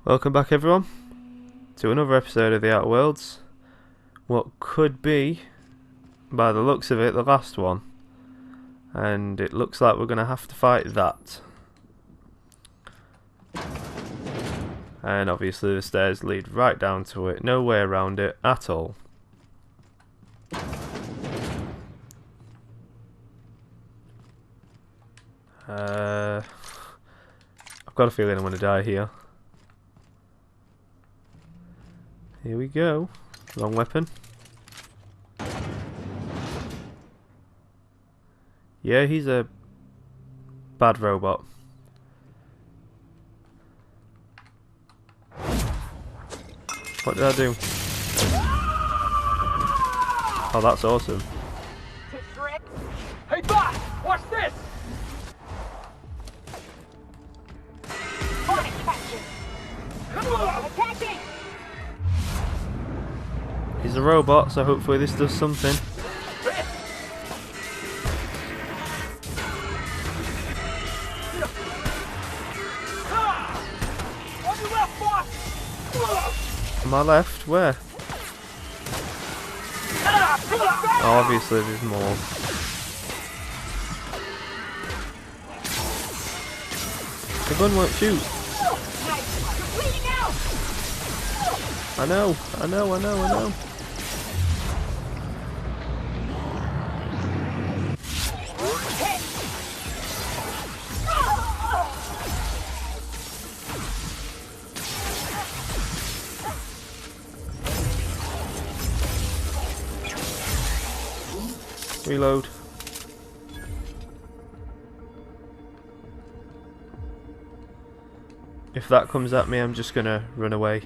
Welcome back everyone to another episode of the Outer Worlds. What could be, by the looks of it, the last one. And it looks like we're going to have to fight that. And obviously the stairs lead right down to it, no way around it at all. I've got a feeling I'm going to die here. Here we go. Wrong weapon. Yeah, he's a bad robot. What did I do? Oh, that's awesome. Hey, boss! Watch this! Attacking! He's a robot, so hopefully this does something. On your left, boss! Am I left? Where? Oh, obviously there's more. The gun won't shoot. I know. Reload. If that comes at me, I'm just gonna run away.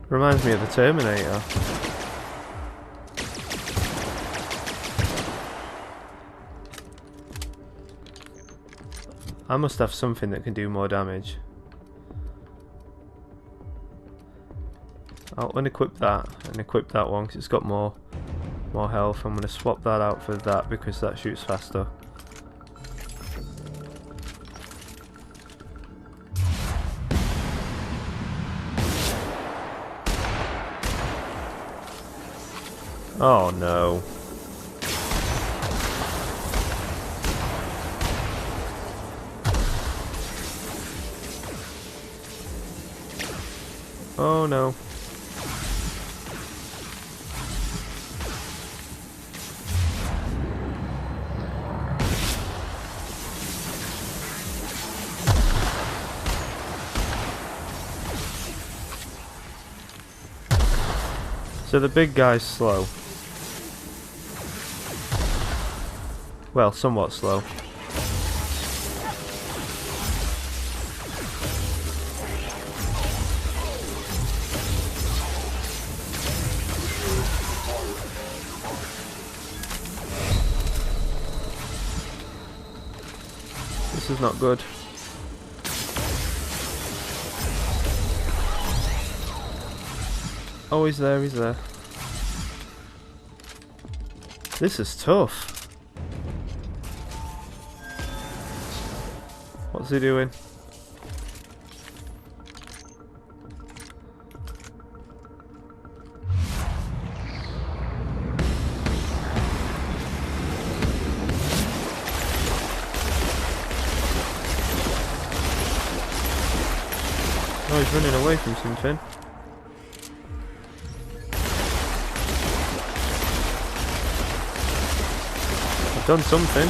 Reminds me of the Terminator. I must have something that can do more damage. I'll unequip that and equip that one because it's got more health. I'm going to swap that out for that because that shoots faster. Oh no. Oh no. So the big guy's slow. Well, somewhat slow. This is not good. Oh, he's there, he's there. This is tough. What's he doing? Oh, he's running away from something. I've done something.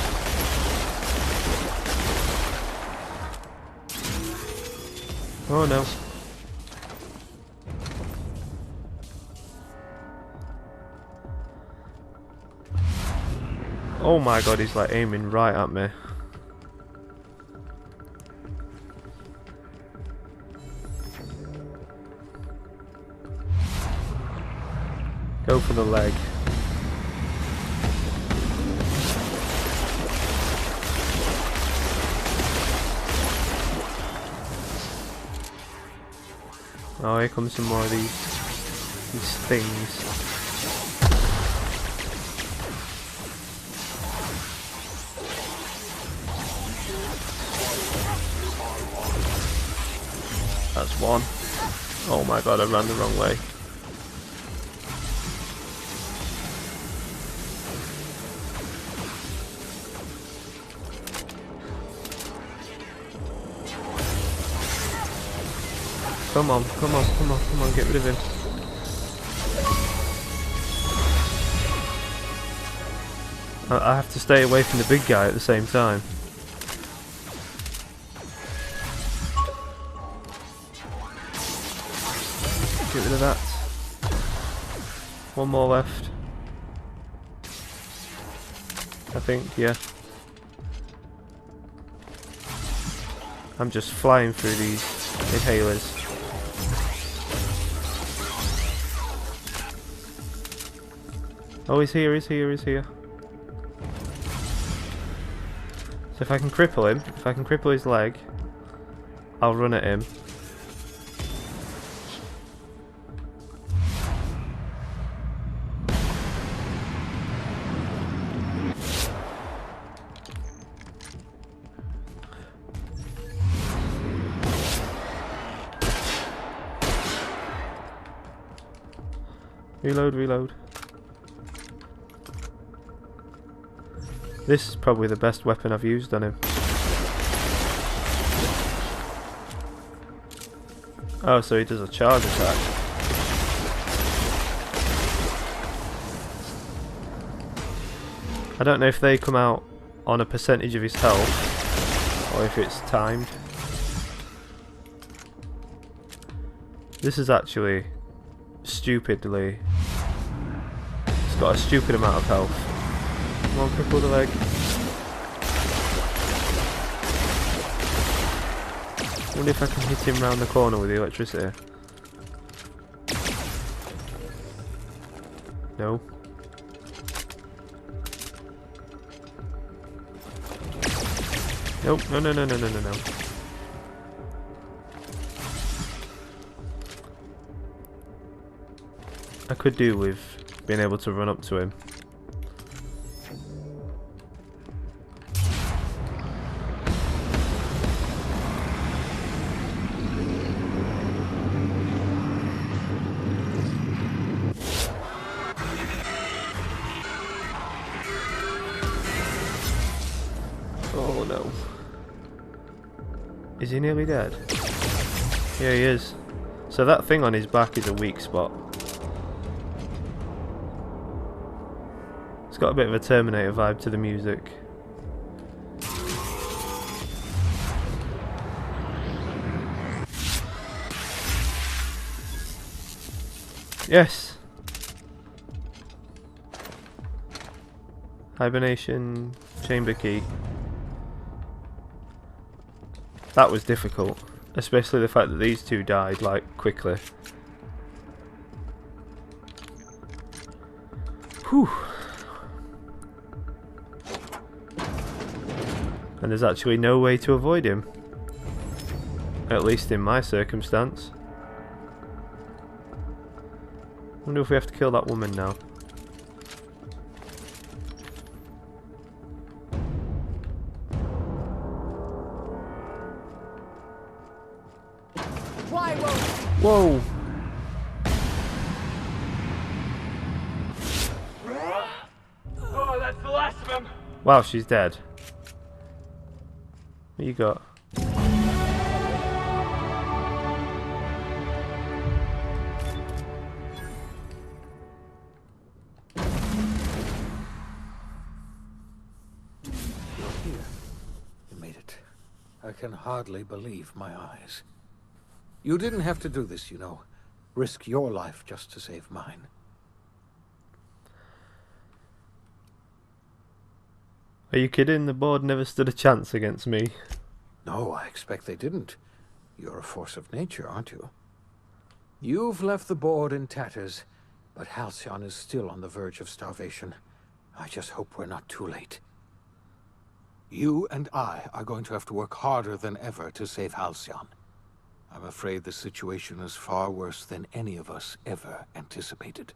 Oh no. Oh my god, he's like aiming right at me. Go for the leg. Oh, here comes some more of these things. That's one. Oh my god, I ran the wrong way. Come on, come on, come on, come on, get rid of him. I have to stay away from the big guy at the same time. Get rid of that. One more left. I think, yeah. I'm just flying through these inhalers. Oh, he's here, he's here, he's here. So if I can cripple him, if I can cripple his leg, I'll run at him. Reload, reload. This is probably the best weapon I've used on him. Oh, so he does a charge attack. I don't know if they come out on a percentage of his health or if it's timed. This is actually stupidly... It's got a stupid amount of health. Come on, cripple the leg. I wonder if I can hit him round the corner with the electricity. No. Nope, no, no, no, no, no, no, no. I could do with being able to run up to him. Oh no. Is he nearly dead? Yeah, he is. So that thing on his back is a weak spot. It's got a bit of a Terminator vibe to the music. Yes! Hibernation chamber key. That was difficult, especially the fact that these two died like quickly. Whew. And there's actually no way to avoid him. At least in my circumstance. Wonder if we have to kill that woman now. Whoa! Oh, that's the last of them. Wow, she's dead. What you got? You're here. You made it. I can hardly believe my eyes. You didn't have to do this, you know. Risk your life just to save mine. Are you kidding? The board never stood a chance against me. No, I expect they didn't. You're a force of nature, aren't you? You've left the board in tatters, But Halcyon is still on the verge of starvation. I just hope we're not too late. You and I are going to have to work harder than ever to save Halcyon. I'm afraid the situation is far worse than any of us ever anticipated.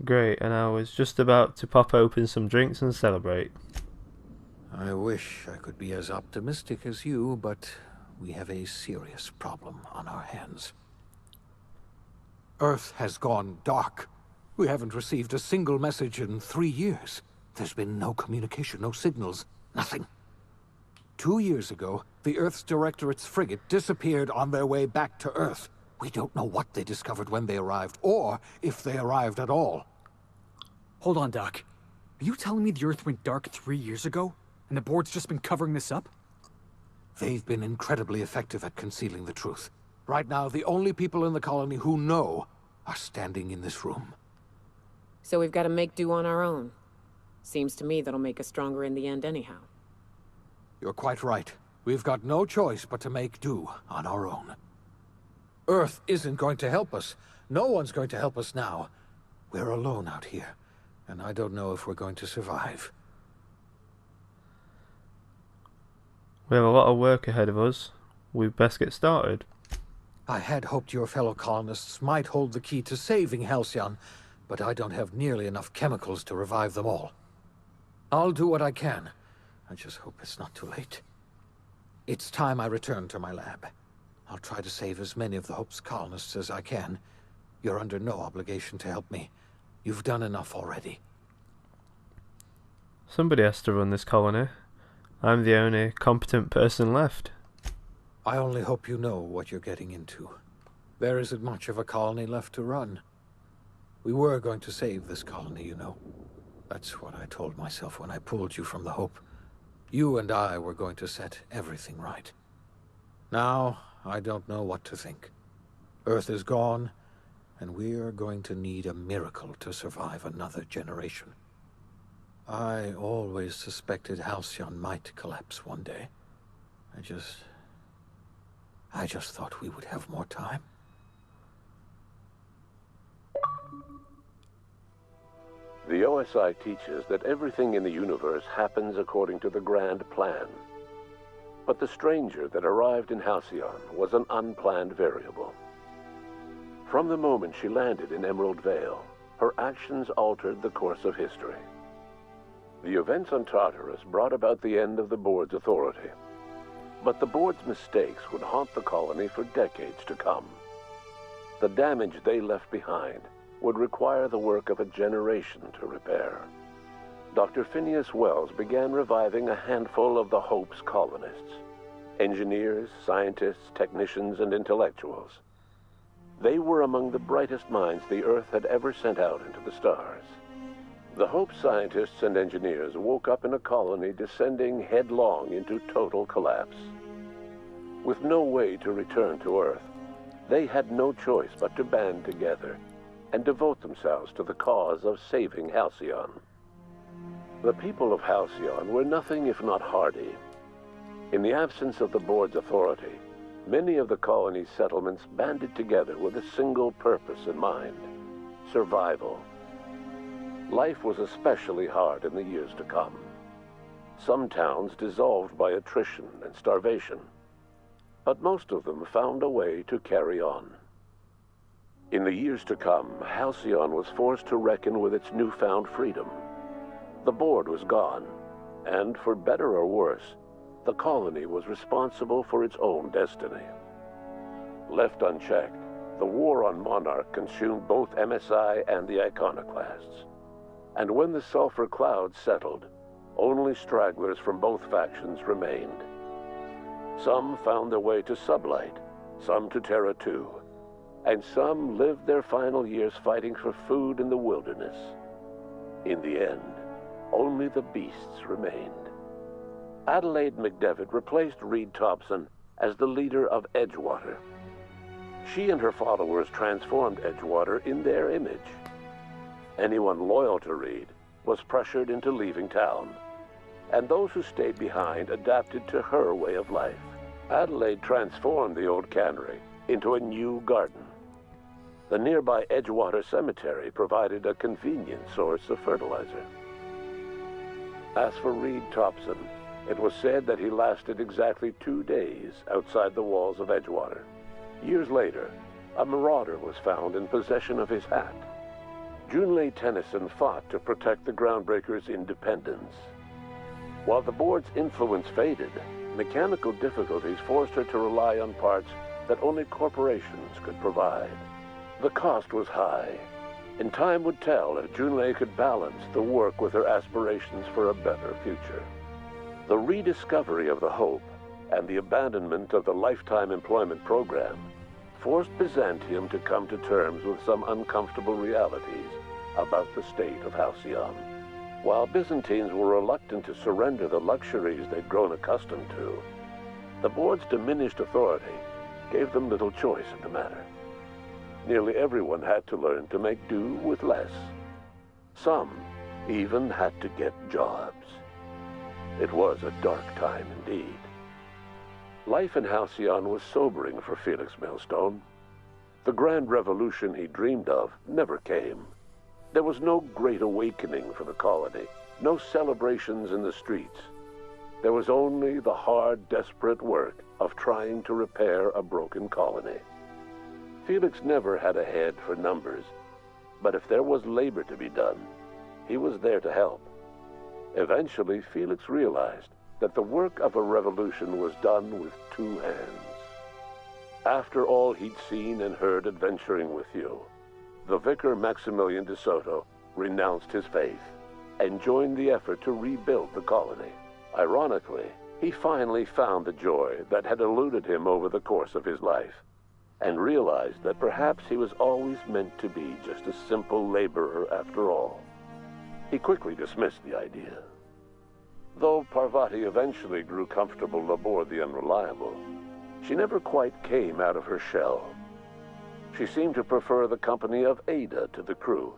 Great, and I was just about to pop open some drinks and celebrate. I wish I could be as optimistic as you, but we have a serious problem on our hands. Earth has gone dark. We haven't received a single message in 3 years. There's been no communication, no signals, nothing. 2 years ago, the Earth's Directorate's frigate disappeared on their way back to Earth. We don't know what they discovered when they arrived, or if they arrived at all. Hold on, Doc. Are you telling me the Earth went dark 3 years ago, and the board's just been covering this up? They've been incredibly effective at concealing the truth. Right now, the only people in the colony who know are standing in this room. So we've got to make do on our own. Seems to me that'll make us stronger in the end anyhow. You're quite right. We've got no choice but to make do on our own. Earth isn't going to help us. No one's going to help us now. We're alone out here, and I don't know if we're going to survive. We have a lot of work ahead of us. We'd best get started. I had hoped your fellow colonists might hold the key to saving Halcyon, but I don't have nearly enough chemicals to revive them all. I'll do what I can. I just hope it's not too late. It's time I return to my lab. I'll try to save as many of the Hope's colonists as I can. You're under no obligation to help me. You've done enough already. Somebody has to run this colony. I'm the only competent person left. I only hope you know what you're getting into. There isn't much of a colony left to run. We were going to save this colony, you know. That's what I told myself when I pulled you from the Hope. You and I were going to set everything right. Now, I don't know what to think. Earth is gone, and we are going to need a miracle to survive another generation. I always suspected Halcyon might collapse one day. I just thought we would have more time. The OSI teaches that everything in the universe happens according to the grand plan. But the stranger that arrived in Halcyon was an unplanned variable. From the moment she landed in Emerald Vale, her actions altered the course of history. The events on Tartarus brought about the end of the board's authority. But the board's mistakes would haunt the colony for decades to come. The damage they left behind would require the work of a generation to repair. Dr. Phineas Wells began reviving a handful of the Hope's colonists. Engineers, scientists, technicians, and intellectuals. They were among the brightest minds the Earth had ever sent out into the stars. The Hope scientists and engineers woke up in a colony descending headlong into total collapse. With no way to return to Earth, they had no choice but to band together and devote themselves to the cause of saving Halcyon. The people of Halcyon were nothing if not hardy. In the absence of the board's authority, many of the colony's settlements banded together with a single purpose in mind: survival. Life was especially hard in the years to come. Some towns dissolved by attrition and starvation, but most of them found a way to carry on. In the years to come, Halcyon was forced to reckon with its newfound freedom. The board was gone, and for better or worse, the colony was responsible for its own destiny. Left unchecked, the war on Monarch consumed both MSI and the Iconoclasts. And when the sulfur cloud settled, only stragglers from both factions remained. Some found their way to Sublight, some to Terra 2, and some lived their final years fighting for food in the wilderness. In the end, only the beasts remained. Adelaide McDevitt replaced Reed Thompson as the leader of Edgewater. She and her followers transformed Edgewater in their image. Anyone loyal to Reed was pressured into leaving town, and those who stayed behind adapted to her way of life. Adelaide transformed the old cannery into a new garden. The nearby Edgewater Cemetery provided a convenient source of fertilizer. As for Reed Thompson, it was said that he lasted exactly 2 days outside the walls of Edgewater. Years later, a marauder was found in possession of his hat. Junlei Tennyson fought to protect the groundbreaker's independence. While the board's influence faded, mechanical difficulties forced her to rely on parts that only corporations could provide. The cost was high, and time would tell if Junlei could balance the work with her aspirations for a better future. The rediscovery of the Hope and the abandonment of the lifetime employment program forced Byzantium to come to terms with some uncomfortable realities about the state of Halcyon. While Byzantines were reluctant to surrender the luxuries they'd grown accustomed to, the board's diminished authority gave them little choice in the matter. Nearly everyone had to learn to make do with less. Some even had to get jobs. It was a dark time indeed. Life in Halcyon was sobering for Felix Millstone. The grand revolution he dreamed of never came. There was no great awakening for the colony, no celebrations in the streets. There was only the hard, desperate work of trying to repair a broken colony. Felix never had a head for numbers, but if there was labor to be done, he was there to help. Eventually, Felix realized that the work of a revolution was done with 2 hands. After all he'd seen and heard adventuring with you, the vicar Maximilian de Soto renounced his faith and joined the effort to rebuild the colony. Ironically, he finally found the joy that had eluded him over the course of his life, and realized that perhaps he was always meant to be just a simple laborer after all. He quickly dismissed the idea. Though Parvati eventually grew comfortable aboard the Unreliable, she never quite came out of her shell. She seemed to prefer the company of Ada to the crew,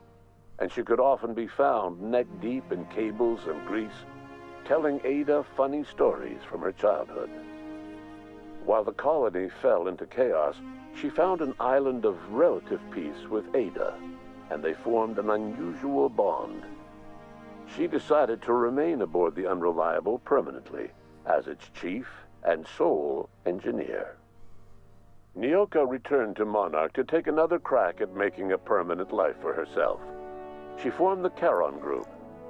and she could often be found neck-deep in cables and grease, telling Ada funny stories from her childhood. While the colony fell into chaos, she found an island of relative peace with Ada, and they formed an unusual bond. She decided to remain aboard the Unreliable permanently as its chief and sole engineer. Nyoka returned to Monarch to take another crack at making a permanent life for herself. She formed the Charon Group,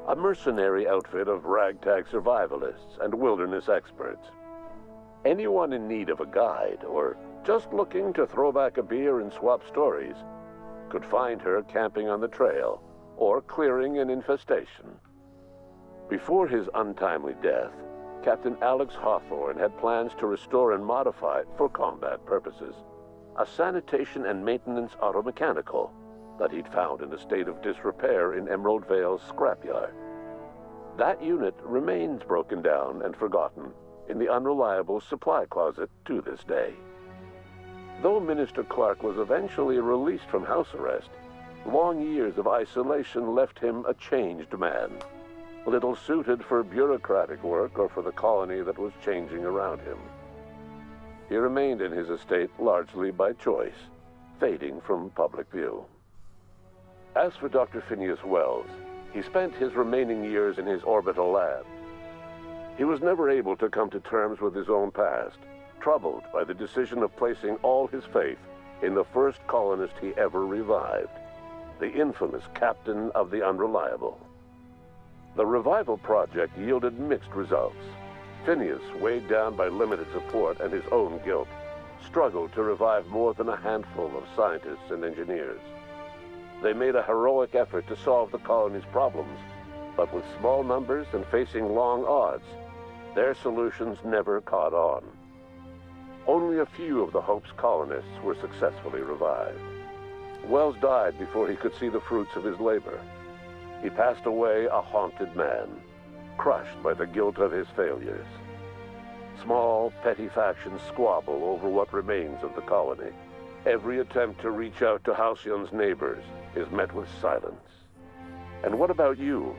a mercenary outfit of ragtag survivalists and wilderness experts. Anyone in need of a guide or just looking to throw back a beer and swap stories could find her camping on the trail or clearing an infestation. Before his untimely death, Captain Alex Hawthorne had plans to restore and modify, for combat purposes, a sanitation and maintenance automechanical that he'd found in a state of disrepair in Emerald Vale's scrapyard. That unit remains broken down and forgotten in the Unreliable supply closet to this day. Though Minister Clark was eventually released from house arrest, long years of isolation left him a changed man, little suited for bureaucratic work or for the colony that was changing around him. He remained in his estate largely by choice, fading from public view. As for Dr. Phineas Wells, he spent his remaining years in his orbital lab. He was never able to come to terms with his own past, troubled by the decision of placing all his faith in the first colonist he ever revived, the infamous captain of the Unreliable. The revival project yielded mixed results. Phineas, weighed down by limited support and his own guilt, struggled to revive more than a handful of scientists and engineers. They made a heroic effort to solve the colony's problems, but with small numbers and facing long odds, their solutions never caught on. Only a few of the Hope's colonists were successfully revived. Wells died before he could see the fruits of his labor. He passed away a haunted man, crushed by the guilt of his failures. Small, petty factions squabble over what remains of the colony. Every attempt to reach out to Halcyon's neighbors is met with silence. And what about you,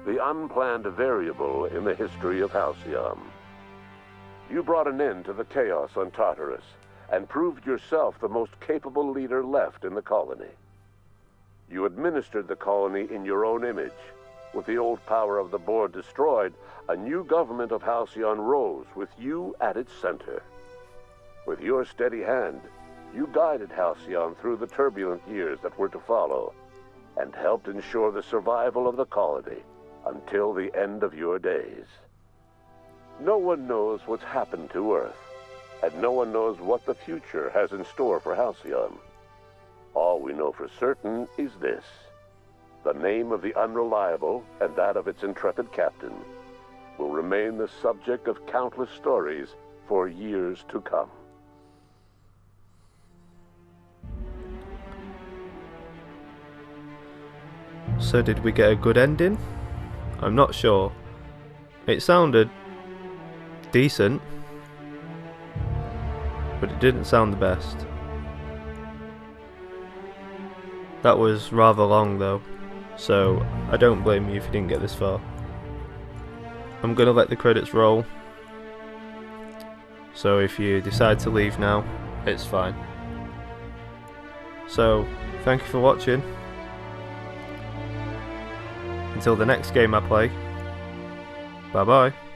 the unplanned variable in the history of Halcyon? You brought an end to the chaos on Tartarus and proved yourself the most capable leader left in the colony. You administered the colony in your own image. With the old power of the board destroyed, a new government of Halcyon rose with you at its center. With your steady hand, you guided Halcyon through the turbulent years that were to follow, and helped ensure the survival of the colony until the end of your days. No one knows what's happened to Earth, and no one knows what the future has in store for Halcyon. All we know for certain is this: the name of the Unreliable and that of its intrepid captain will remain the subject of countless stories for years to come. So did we get a good ending? I'm not sure. It sounded decent, but it didn't sound the best. That was rather long though, so I don't blame you if you didn't get this far. I'm gonna let the credits roll, so if you decide to leave now, it's fine. So, thank you for watching. Until the next game I play, bye bye.